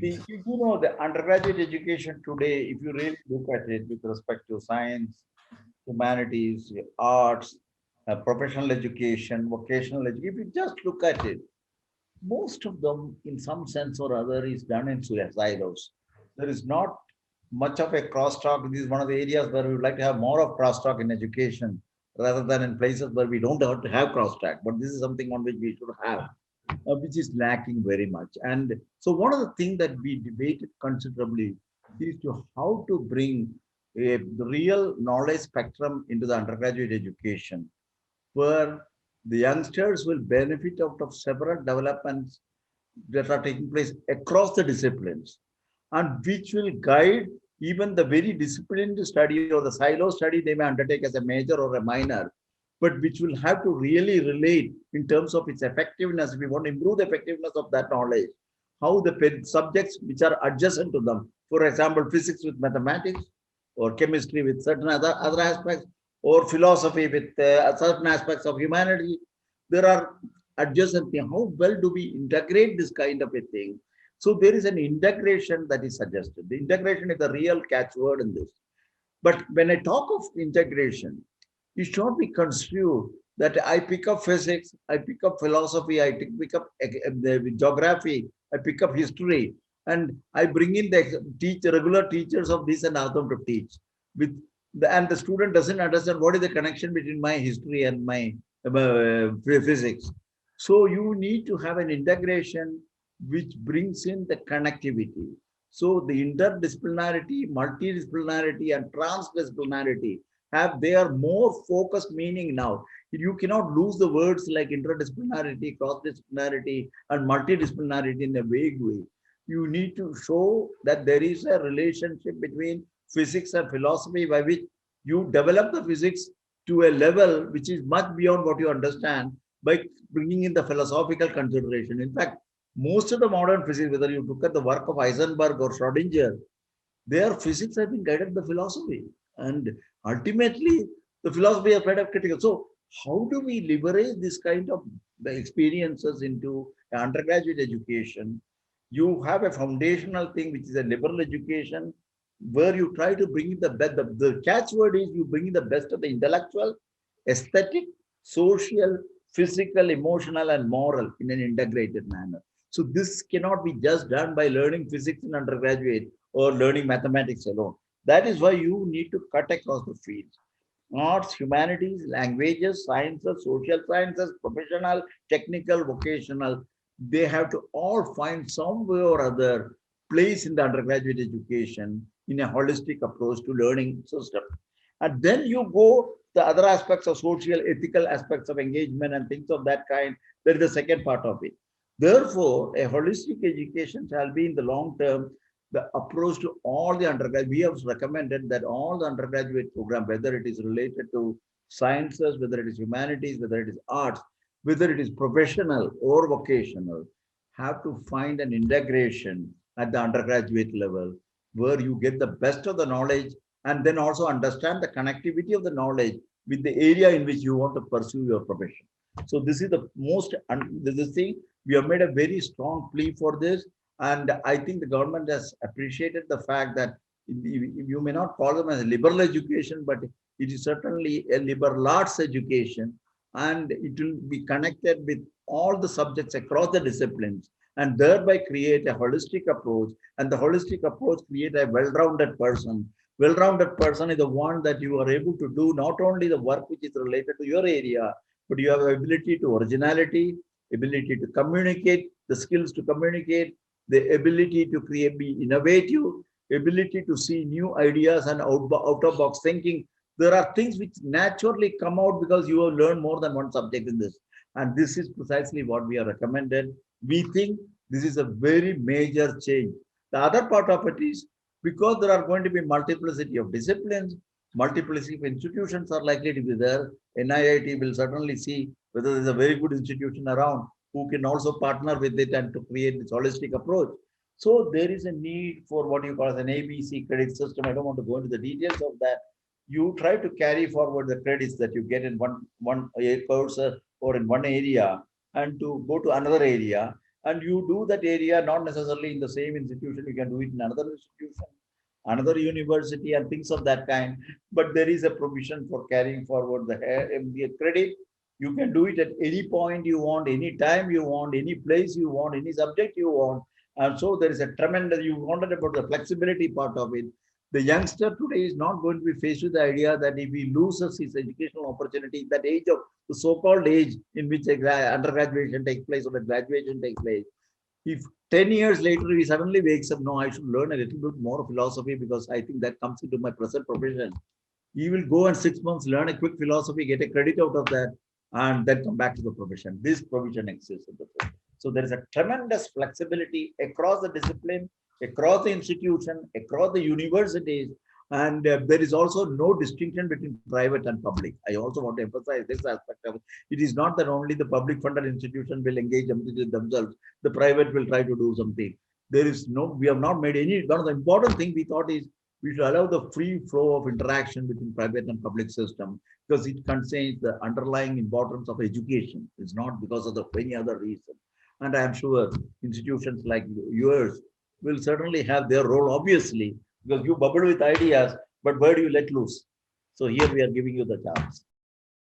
The undergraduate education today, if you really look at it with respect to science, humanities, arts, professional education, vocational education, if you just look at it, most of them, in some sense or other, is done in silos. There is not much of a crosstalk. This is one of the areas where we would like to have more of crosstalk in education rather than in places where we don't have to have crosstalk. But this is something on which we should have, which is lacking very much. And so, one of the things that we debated considerably is to how to bring a real knowledge spectrum into the undergraduate education, where the youngsters will benefit out of several developments that are taking place across the disciplines and which will guide even the very disciplined study or the silo study they may undertake as a major or a minor, but which will have to really relate in terms of its effectiveness. We want to improve the effectiveness of that knowledge, how the subjects which are adjacent to them, for example, physics with mathematics, or chemistry with certain other aspects, or philosophy with certain aspects of humanity. There are adjacent things. How well do we integrate this kind of a thing? So there is an integration that is suggested. The integration is the real catchword in this. But when I talk of integration, it should not be construed that I pick up physics, I pick up philosophy, I pick up the geography, I pick up history, and I bring in the regular teachers of this and ask them to teach. With and the student doesn't understand what is the connection between my history and my physics. So you need to have an integration which brings in the connectivity. So the interdisciplinarity, multidisciplinarity, and transdisciplinarity have their more focused meaning now. You cannot lose the words like interdisciplinarity, cross-disciplinarity, and multidisciplinarity in a vague way. You need to show that there is a relationship between physics and philosophy by which you develop the physics to a level which is much beyond what you understand by bringing in the philosophical consideration. In fact, most of the modern physics, whether you look at the work of Heisenberg or Schrodinger, their physics have been guided by philosophy. And ultimately, the philosophy is kind of critical. So, how do we leverage this kind of the experiences into undergraduate education? You have a foundational thing which is a liberal education where you try to bring in the best. The catchword is you bring in the best of the intellectual, aesthetic, social, physical, emotional, and moral in an integrated manner. So this cannot be just done by learning physics in undergraduate or learning mathematics alone. That is why you need to cut across the fields. Arts, humanities, languages, sciences, social sciences, professional, technical, vocational, they have to all find some way or other place in the undergraduate education in a holistic approach to learning system. And then you go the other aspects of social, ethical aspects of engagement and things of that kind. There is the second part of it. Therefore, a holistic education shall be in the long term the approach to all the undergraduate. We have recommended that all the undergraduate program, whether it is related to sciences, whether it is humanities, whether it is arts, whether it is professional or vocational, have to find an integration at the undergraduate level where you get the best of the knowledge and then also understand the connectivity of the knowledge with the area in which you want to pursue your profession. So this is the most, this thing, we have made a very strong plea for this. And I think the government has appreciated the fact that you may not call them as a liberal education, but it is certainly a liberal arts education. And it will be connected with all the subjects across the disciplines and thereby create a holistic approach. And the holistic approach create a well-rounded person. Well-rounded person is the one that you are able to do not only the work which is related to your area, but you have ability to originality, ability to communicate, the skills to communicate, the ability to create, be innovative, ability to see new ideas and out of box thinking. There are things which naturally come out because you have learned more than one subject in this. And this is precisely what we are recommended. We think this is a very major change. The other part of it is because there are going to be multiplicity of disciplines, multiplicity of institutions are likely to be there. NIIT will certainly see whether there's a very good institution around who can also partner with it and to create this holistic approach. So there is a need for what you call as an ABC credit system. I don't want to go into the details of that. You try to carry forward the credits that you get in one course or in one area and to go to another area. and you do that area, not necessarily in the same institution, you can do it in another institution, another university and things of that kind. But there is a provision for carrying forward the MBA credit. You can do it at any point you want, any time you want, any place you want, any subject you want. And so there is a tremendous, you wanted about the flexibility part of it. The youngster today is not going to be faced with the idea that if he loses his educational opportunity, that age of the so-called age in which undergraduation takes place or the graduation takes place, if 10 years later he suddenly wakes up, no, I should learn a little bit more philosophy because I think that comes into my present profession. He will go and 6 months learn a quick philosophy, get a credit out of that, and then come back to the profession. This provision exists in the field. So there is a tremendous flexibility across the discipline, across the institution, across the universities, and there is also no distinction between private and public. I also want to emphasize this aspect of it. It is not that only the public funded institution will engage themselves, the private will try to do something. There is no, we have not made any, one of the important thing we thought is we should allow the free flow of interaction between private and public system because it contains the underlying importance of education. It's not because of any other reason. And I'm sure institutions like yours will certainly have their role, obviously, because you bubble with ideas, but where do you let loose? So here we are giving you the chance.